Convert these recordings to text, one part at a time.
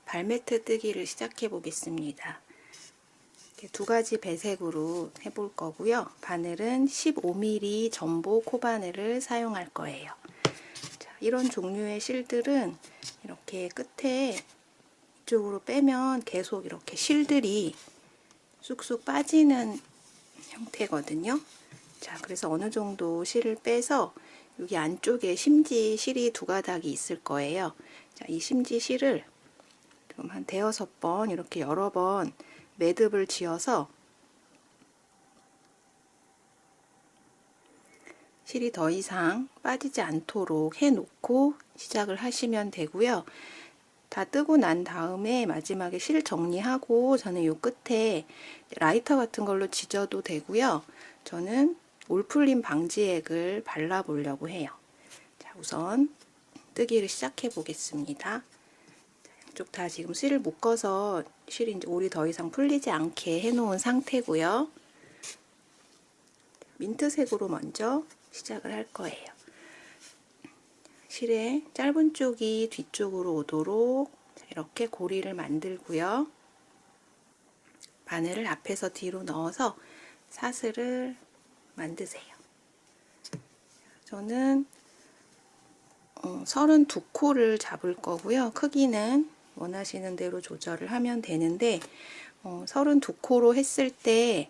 발매트 뜨기를 시작해 보겠습니다. 두 가지 배색으로 해볼 거고요. 바늘은 15mm 전보 코바늘을 사용할 거예요. 자, 이런 종류의 실들은 이렇게 끝에 이쪽으로 빼면 계속 이렇게 실들이 쑥쑥 빠지는 형태거든요. 자, 그래서 어느 정도 실을 빼서 여기 안쪽에 심지 실이 두 가닥이 있을 거예요. 자, 이 심지 실을 좀 한 대여섯 번 이렇게 여러 번 매듭을 지어서 실이 더 이상 빠지지 않도록 해 놓고 시작을 하시면 되고요. 다 뜨고 난 다음에 마지막에 실 정리하고 저는 요 끝에 라이터 같은 걸로 지져도 되고요. 저는 올풀림 방지액을 발라 보려고 해요. 자, 우선 뜨기를 시작해 보겠습니다. 양쪽 다 지금 실을 묶어서 실이 이제 올이 더 이상 풀리지 않게 해 놓은 상태고요. 민트색으로 먼저 시작을 할 거예요. 실의 짧은 쪽이 뒤쪽으로 오도록 이렇게 고리를 만들고요. 바늘을 앞에서 뒤로 넣어서 사슬을 만드세요. 저는 32코를 잡을 거고요. 크기는 원하시는 대로 조절을 하면 되는데 32코로 했을 때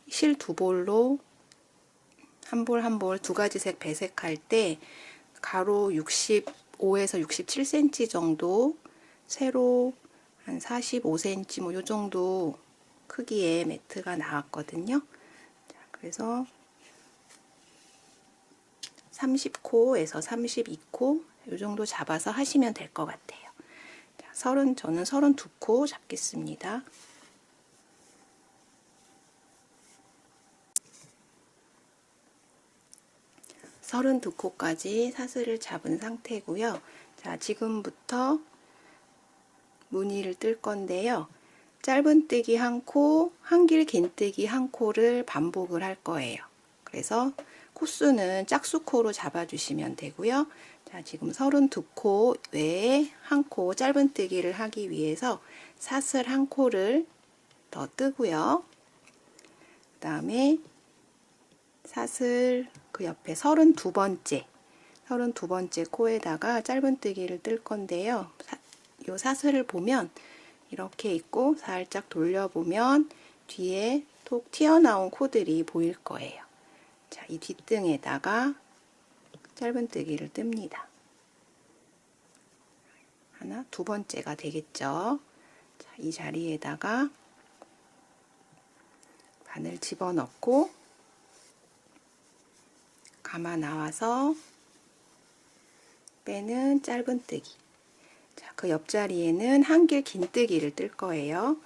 실 두 볼로 한 볼 한 볼 두 가지 색 배색할 때 가로 65에서 67cm 정도, 세로 한 45cm 뭐 요 정도 크기의 매트가 나왔거든요. 자, 그래서 30코에서 32코 요 정도 잡아서 하시면 될 것 같아요. 자, 저는 32코 잡겠습니다. 서른두 코까지 사슬을 잡은 상태고요. 자, 지금부터 무늬를 뜰 건데요. 짧은뜨기 한 코, 한길 긴뜨기 한 코를 반복을 할 거예요. 그래서 코수는 짝수코로 잡아주시면 되고요. 자, 지금 32코 외에 한 코 짧은뜨기를 하기 위해서 사슬 한 코를 더 뜨고요. 그 다음에 사슬 그 옆에 32번째 코에다가 짧은뜨기를 뜰 건데요. 이 사슬을 보면 이렇게 있고 살짝 돌려보면 뒤에 톡 튀어나온 코들이 보일 거예요. 자, 이 뒷등에다가 짧은뜨기를 뜹니다. 하나, 두 번째가 되겠죠. 자, 이 자리에다가 바늘 집어넣고 감아 나와서 빼는 짧은뜨기. 자, 그 옆자리에는 한길 긴뜨기를 뜰 거예요.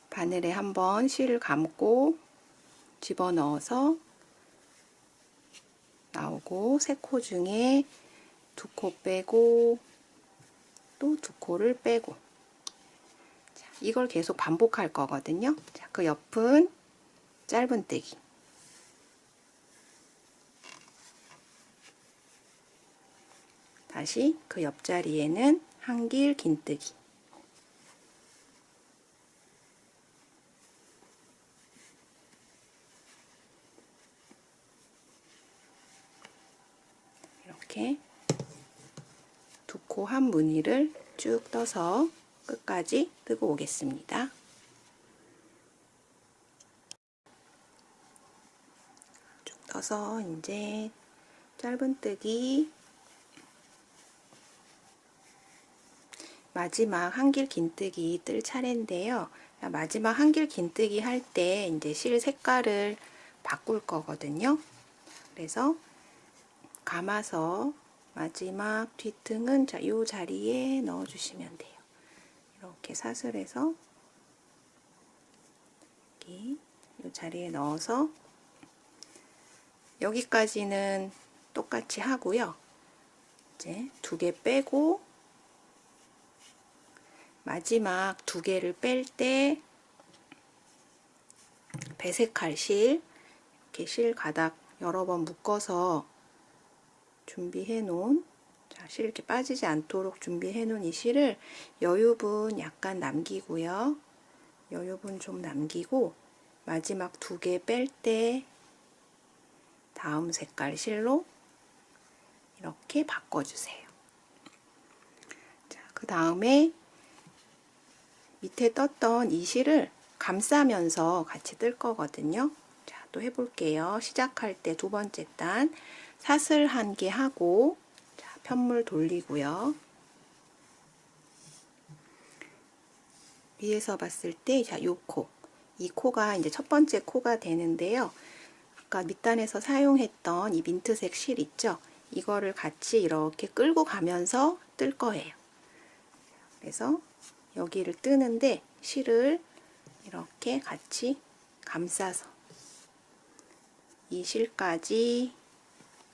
바늘에 한번 실을 감고 집어넣어서 나오고 세 코 중에 두 코 빼고 또 두 코를 빼고. 자, 이걸 계속 반복할 거거든요. 자, 그 옆은 짧은뜨기. 다시 그 옆자리에는 한길 긴뜨기. 이렇게 두 코 한 무늬를 쭉 떠서 끝까지 뜨고 오겠습니다. 쭉 떠서 이제 짧은뜨기 마지막 한길 긴뜨기 뜰 차례인데요. 마지막 한길 긴뜨기 할 때 이제 실 색깔을 바꿀 거거든요. 그래서 감아서 마지막 뒷등은 자, 요 자리에 넣어 주시면 돼요. 이렇게 사슬해서 여기 요 자리에 넣어서 여기까지는 똑같이 하고요. 이제 두 개 빼고 마지막 두 개를 뺄 때 배색할 실, 이렇게 실 가닥 여러 번 묶어서 준비해 놓은 자, 실 이렇게 빠지지 않도록 준비해 놓은 이 실을 여유분 약간 남기고요. 여유분 좀 남기고 마지막 2개 뺄 때 다음 색깔 실로 이렇게 바꿔주세요. 자, 그 다음에 밑에 떴던 이 실을 감싸면서 같이 뜰 거거든요. 자, 또 해볼게요. 시작할 때 2번째 단 사슬 1개 하고, 자, 편물 돌리고요. 위에서 봤을 때, 자, 요 코, 이 코가 이제 첫 번째 코가 되는데요. 아까 밑단에서 사용했던 이 민트색 실 있죠? 이거를 같이 이렇게 끌고 가면서 뜰 거예요. 그래서 여기를 뜨는데 실을 이렇게 같이 감싸서 이 실까지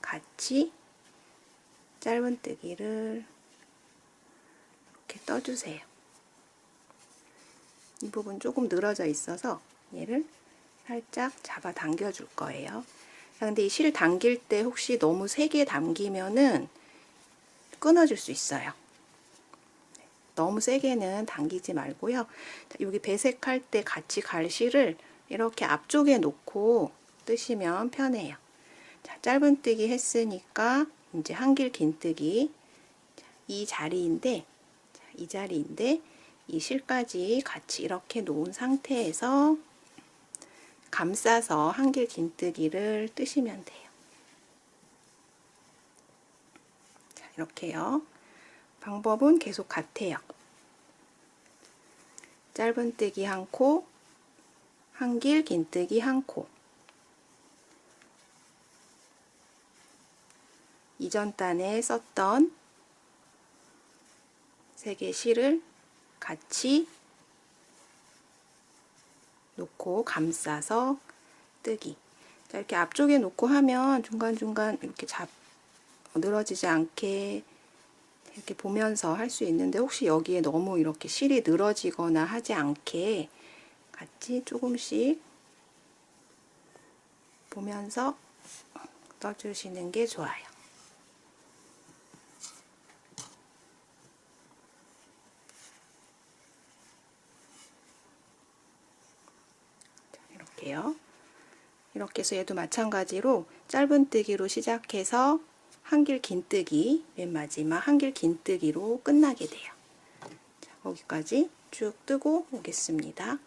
같이 짧은뜨기를 이렇게 떠주세요. 이 부분 조금 늘어져 있어서 얘를 살짝 잡아 당겨 줄 거예요. 근데 이 실 당길 때 혹시 너무 세게 당기면은 끊어질 수 있어요. 너무 세게는 당기지 말고요. 여기 배색할 때 같이 갈 실을 이렇게 앞쪽에 놓고 뜨시면 편해요. 자, 짧은뜨기 했으니까 이제 한길 긴뜨기 이 자리인데 이 실까지 같이 이렇게 놓은 상태에서 감싸서 한길 긴뜨기를 뜨시면 돼요. 자, 이렇게요. 방법은 계속 같아요. 짧은뜨기 1코, 한길 긴뜨기 1코. 이전 단에 썼던 3개 실을 같이 놓고 감싸서 뜨기. 자, 이렇게 앞쪽에 놓고 하면 중간중간 이렇게 늘어지지 않게 이렇게 보면서 할 수 있는데 혹시 여기에 너무 이렇게 실이 늘어지거나 하지 않게 같이 조금씩 보면서 떠주시는 게 좋아요. 자, 이렇게요. 이렇게 해서 얘도 마찬가지로 짧은뜨기로 시작해서 한길 긴뜨기, 맨 마지막 한길 긴뜨기로 끝나게 돼요. 자, 거기까지 쭉 뜨고 오겠습니다.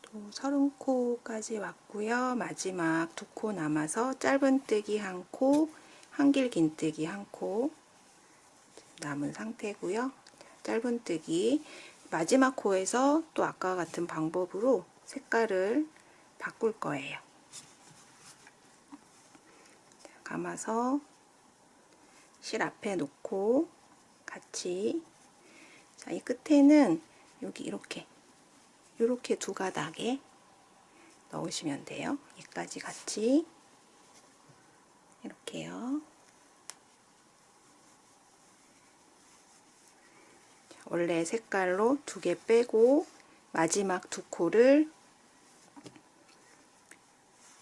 또 30코까지 왔고요. 마지막 2코 남아서 짧은뜨기 1코, 한길 긴뜨기 1코 남은 상태고요. 짧은뜨기 마지막 코에서 또 아까 같은 방법으로 색깔을 바꿀 거예요. 감아서 실 앞에 놓고 같이, 자, 이 끝에는 여기 이렇게 2가닥에 넣으시면 돼요. 여기까지 같이 이렇게요. 자, 원래 색깔로 2개 빼고 마지막 2코를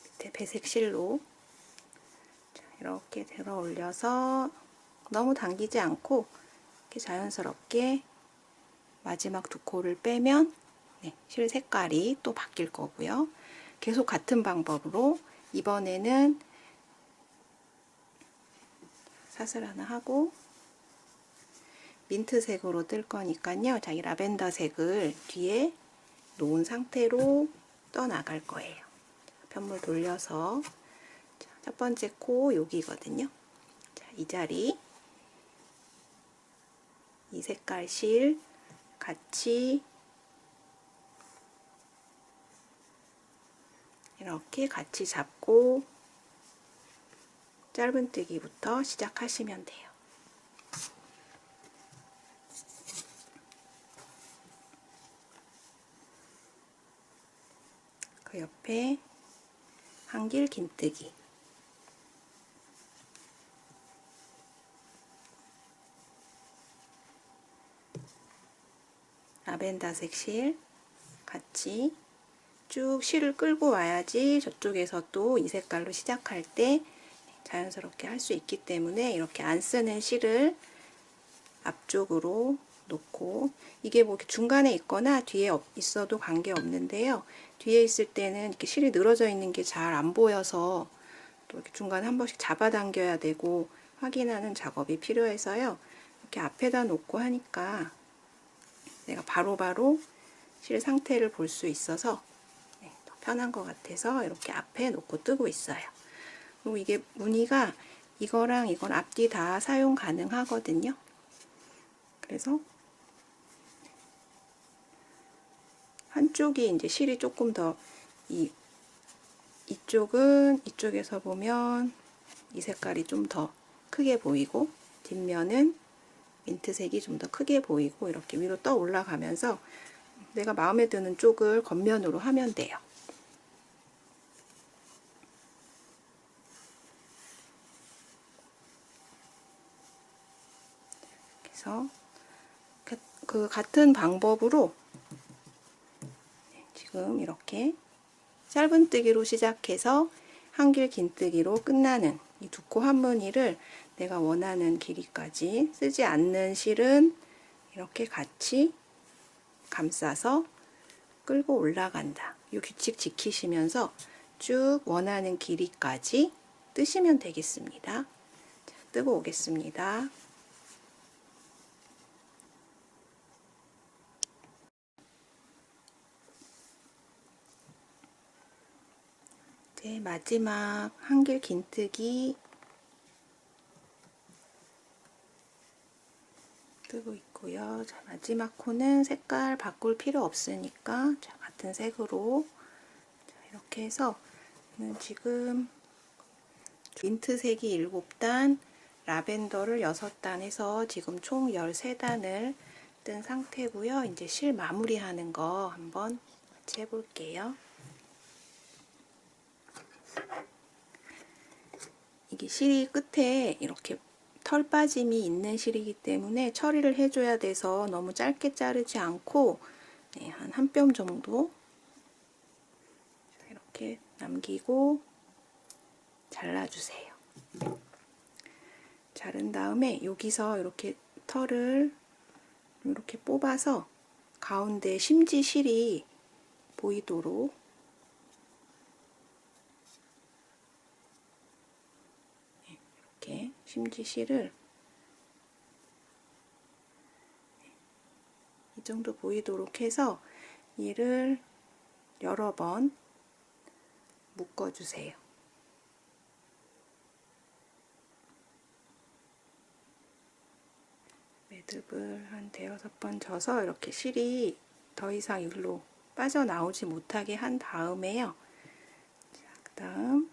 밑에 배색 실로 이렇게 들어 올려서 너무 당기지 않고 이렇게 자연스럽게 마지막 2코를 빼면 실 색깔이 또 바뀔 거고요. 계속 같은 방법으로 이번에는 사슬 하나 하고 민트색으로 뜰 거니까요. 자, 이 라벤더 색을 뒤에 놓은 상태로 떠 나갈 거예요. 편물 돌려서 첫 번째 코 여기거든요. 자, 이 자리 이 색깔 실 같이 이렇게 같이 잡고 짧은뜨기부터 시작하시면 돼요. 그 옆에 한길 긴뜨기. 라벤더색 실 같이 쭉 실을 끌고 와야지 저쪽에서 또 이 색깔로 시작할 때 자연스럽게 할 수 있기 때문에 이렇게 안 쓰는 실을 앞쪽으로 놓고, 이게 뭐 중간에 있거나 뒤에 있어도 관계 없는데요. 뒤에 있을 때는 이렇게 실이 늘어져 있는 게 잘 안 보여서 또 이렇게 중간에 한 번씩 잡아당겨야 되고 확인하는 작업이 필요해서요. 이렇게 앞에다 놓고 하니까 내가 바로바로 실 상태를 볼 수 있어서 더 편한 것 같아서 이렇게 앞에 놓고 뜨고 있어요. 그리고 이게 무늬가 이거랑 이건 앞뒤 다 사용 가능하거든요. 그래서 한쪽이 이제 실이 조금 더 이쪽은 이쪽에서 보면 이 색깔이 좀 더 크게 보이고 뒷면은 민트색이 좀 더 크게 보이고 이렇게 위로 떠 올라가면서 내가 마음에 드는 쪽을 겉면으로 하면 돼요. 그래서 그 같은 방법으로 지금 이렇게 짧은뜨기로 시작해서 한길 긴뜨기로 끝나는 이 두 코 한무늬를 내가 원하는 길이까지 쓰지 않는 실은 이렇게 같이 감싸서 끌고 올라간다. 이 규칙 지키시면서 쭉 원하는 길이까지 뜨시면 되겠습니다. 자, 뜨고 오겠습니다. 이제 마지막 한길 긴뜨기 뜨고 있고요. 자, 마지막 코는 색깔 바꿀 필요 없으니까 자, 같은 색으로 자, 이렇게 해서 지금 민트색이 7단, 라벤더를 6단 해서 지금 총 13단을 뜬 상태고요. 이제 실 마무리하는 거 한번 같이 해볼게요. 이게 실이 끝에 이렇게 털 빠짐이 있는 실이기 때문에 처리를 해줘야 돼서 너무 짧게 자르지 않고 한 뼘 정도 이렇게 남기고 잘라주세요. 자른 다음에 여기서 이렇게 털을 이렇게 뽑아서 가운데 심지실이 보이도록 이렇게 심지실을 이 정도 보이도록 해서 얘를 여러 번 묶어주세요. 매듭을 한 5-6번 져서 이렇게 실이 더 이상 일로 빠져나오지 못하게 한 다음에요. 그 다음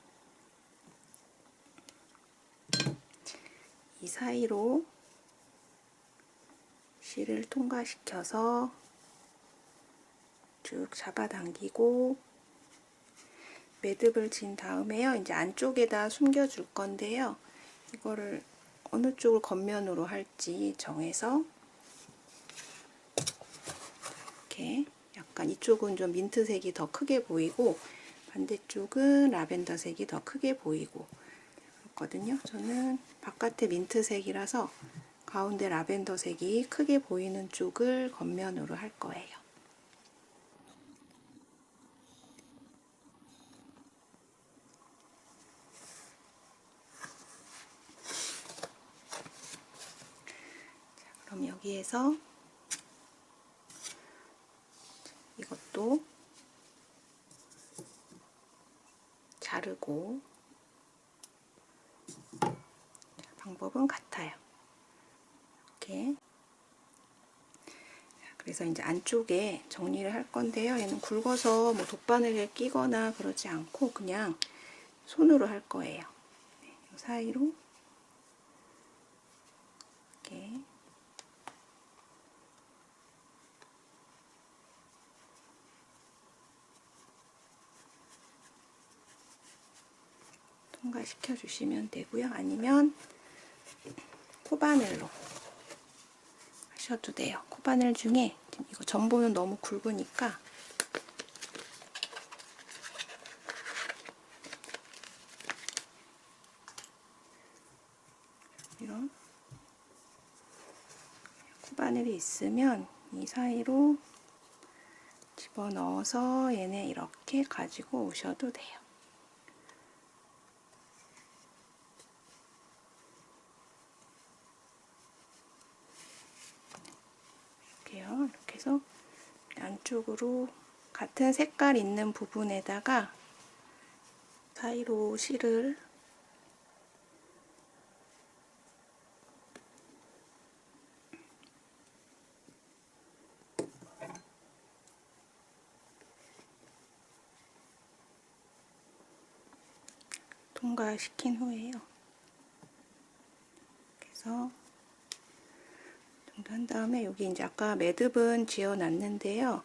이 사이로 실을 통과시켜서 쭉 잡아당기고 매듭을 진 다음에요. 이제 안쪽에다 숨겨줄 건데요. 이거를 어느 쪽을 겉면으로 할지 정해서 이렇게 약간 이쪽은 좀 민트색이 더 크게 보이고 반대쪽은 라벤더색이 더 크게 보이고 그렇거든요. 저는 바깥에 민트색이라서 가운데 라벤더색이 크게 보이는 쪽을 겉면으로 할 거예요. 그럼 여기에서 이것도 자르고 방법은 같아요. 이렇게 그래서 이제 안쪽에 정리를 할 건데요. 얘는 굵어서 뭐 돗바늘에 끼거나 그러지 않고 그냥 손으로 할 거예요. 이 사이로 이렇게 통과시켜 주시면 되고요. 아니면 코바늘로 하셔도 돼요. 코바늘 중에 이거 전보는 너무 굵으니까 이런 코바늘이 있으면 이 사이로 집어넣어서 얘네 이렇게 가지고 오셔도 돼요. 이렇게요. 이렇게 해서 안쪽으로 같은 색깔 있는 부분에다가 사이로 실을 통과시킨 후에요. 그래서 정도 한 다음에 여기 이제 아까 매듭은 지어 놨는데요.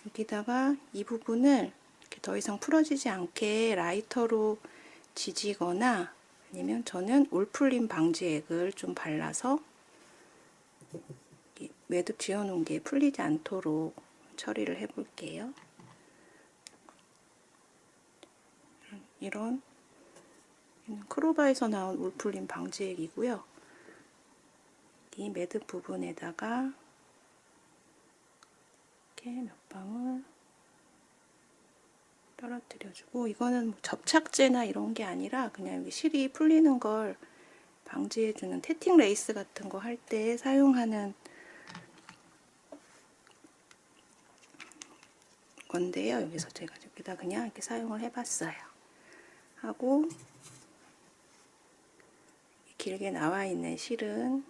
여기다가 이 부분을 이렇게 더 이상 풀어지지 않게 라이터로 지지거나 아니면 저는 올풀림 방지액을 좀 발라서 매듭 지어 놓은 게 풀리지 않도록 처리를 해 볼게요. 이런 크로바에서 나온 올풀림 방지액이고요. 이 매듭 부분에다가 이렇게 몇 방울 떨어뜨려주고, 이거는 뭐 접착제나 이런 게 아니라 그냥 여기 실이 풀리는 걸 방지해주는 태팅 레이스 같은 거 할 때 사용하는 건데요. 여기서 제가 여기다 그냥 이렇게 사용을 해봤어요. 하고 길게 나와 있는 실은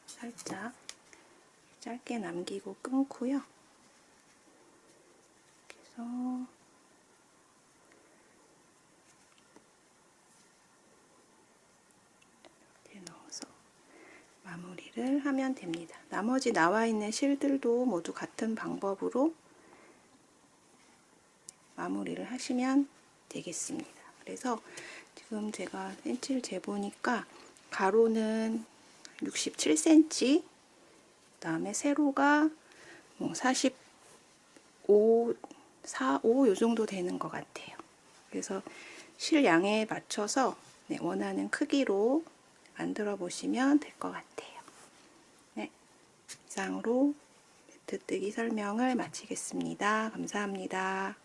살짝 짧게 남기고 끊고요. 그래서 이렇게 넣어서 마무리를 하면 됩니다. 나머지 나와 있는 실들도 모두 같은 방법으로 마무리를 하시면 되겠습니다. 그래서 지금 제가 센치를 재보니까 가로는 67cm, 그 다음에 세로가 뭐 45, 45 요 정도 되는 것 같아요. 그래서 실 양에 맞춰서 원하는 크기로 만들어 보시면 될 것 같아요. 네, 이상으로 매트 뜨기 설명을 마치겠습니다. 감사합니다.